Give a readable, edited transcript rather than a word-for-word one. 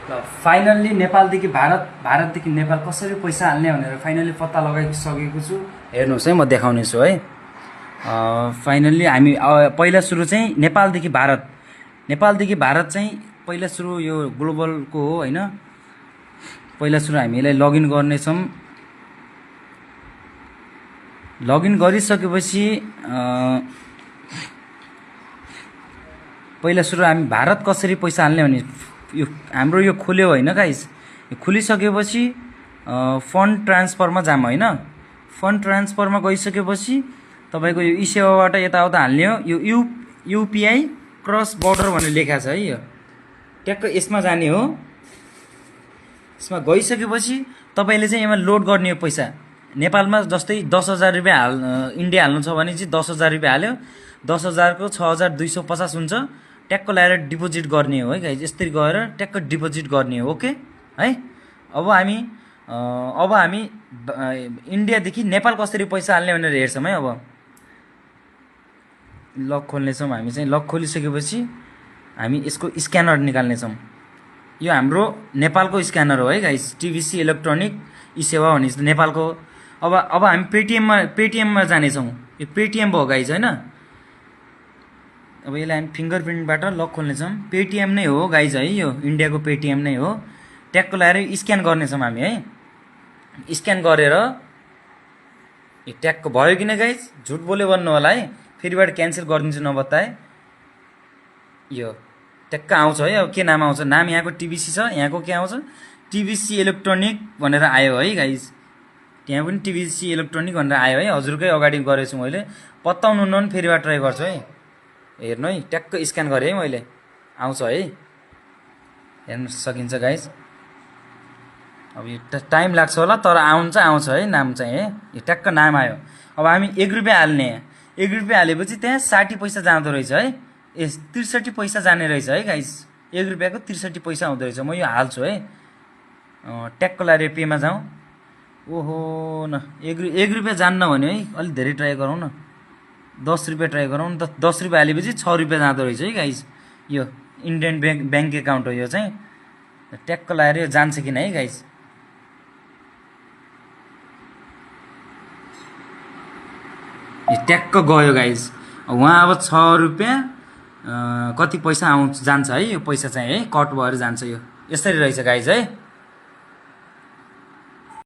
ल फाइनल्ली नेपालदेखि भारत, भारतदेखि नेपाल कसरी पैसा हाल्ने भनेर फाइनल्ली पत्ता लगाइसकेको छु। हेर्नुहोस् है, म देखाउने छु है। फाइनल्ली हामी पहिला सुरु चाहिँ नेपालदेखि भारत, नेपालदेखि भारत चाहिँ पहिला सुरु यो ग्लोबलको हो होइन। पहिला सुरु हामीलाई लगइन गर्नेछौँ। लगइन गरिसकेपछि पहिला सुरु हामी भारत कसरी पैसा हाल्ने भने यो हाम्रो यो खुल्यो होइन गाइस। यो खुलिसकेपछि फन्ड ट्रान्सफरमा जाम होइन। फन्ड ट्रान्सफरमा गइसकेपछि तपाईँको यो ई सेवाबाट यताउता हाल्ने हो। यो युपिआई क्रस बोर्डर भनेर लेखा छ है। यो ट्याक्क यसमा जाने हो। यसमा गइसकेपछि तपाईँले चाहिँ यसमा लोड गर्ने हो पैसा। नेपालमा जस्तै 10,000 रुपियाँ इन्डिया हाल्नु छ भने चाहिँ 10,000 रुपियाँ हाल्यो। 10,000 को 6,250 हुन्छ। ट्याक्क ल्याएर डिपोजिट गर्ने हो है गाइज। यसरी गएर ट्याक्क डिपोजिट गर्ने हो। ओके है। अब हामी इन्डियादेखि नेपाल कसरी पैसा हाल्ने भनेर हेर्छौँ है। अब लक खोल्नेछौँ हामी चाहिँ। लक खोलिसकेपछि हामी यसको स्क्यानर निकाल्नेछौँ। यो हाम्रो नेपालको स्क्यानर हो है गाइज। टिभिसी इलेक्ट्रोनिक ई सेवा भने नेपालको। अब हामी पेटिएममा जानेछौँ। यो पेटिएम भयो गाइज होइन। अब यसलाई हामी फिङ्गरप्रिन्टबाट लक खोल्नेछौँ। पेटिएम नै हो गाइज है। यो इन्डियाको पेटिएम नै हो। ट्याक्क लगाएर स्क्यान गर्नेछौँ हामी है। स्क्यान गरेर यो ट्याक्क भयो किन गाइज, झुट बोले भन्नु होला है। फेरिबाट क्यान्सल गरिदिन्छु नबताए। यो ट्याक्क आउँछ है। अब के नाम आउँछ, नाम यहाँको टिबिसी छ। यहाँको के आउँछ, टिबिसी इलेक्ट्रोनिक भनेर आयो है गाइज। त्यहाँ पनि टिबिसी इलेक्ट्रोनिक भनेर आयो है। हजुरकै अगाडि गरेको छु मैले। पत्ताउनु न फेरिबाट ट्राई गर्छु है। हेर्नु है, ट्याक्क स्क्यान गरेँ है मैले। आउँछ है, हेर्नु सकिन्छ गाइज। अब यो टाइम लाग्छ होला तर आउँछ है नाम चाहिँ है। यो ट्याक्क नाम आयो। अब हामी 1 रुपियाँ हाल्ने। 1 रुपियाँ हालेपछि त्यहाँ 60 पैसा जाँदो रहेछ है। 63 पैसा जाने रहेछ है गाइज। 1 रुपियाँको 63 पैसा आउँदो रहेछ। म यो हाल्छु है। ट्याक्क लाएर पेमा जाउँ। ओहो न, 1 रुपियाँ जान्न भन्यो है। अलिक धेरै ट्राई गरौँ न। 10 रुपियाँ ट्राई गरौँ न त। 10 रुपियाँ हालेपछि 6 रुपियाँ जाँदो रहेछ है गाइज। यो इन्डियन ब्याङ्क एकाउन्ट हो यो चाहिँ। ट्याक्क लाएर यो जान्छ किन है गाइज। यो ट्याक्क गयो गाइज। उहाँ अब 6 रुपियाँ कति पैसा जान्छ है। यो पैसा चाहिँ है कट भएर जान्छ। यो यसरी रहेछ गाइज है।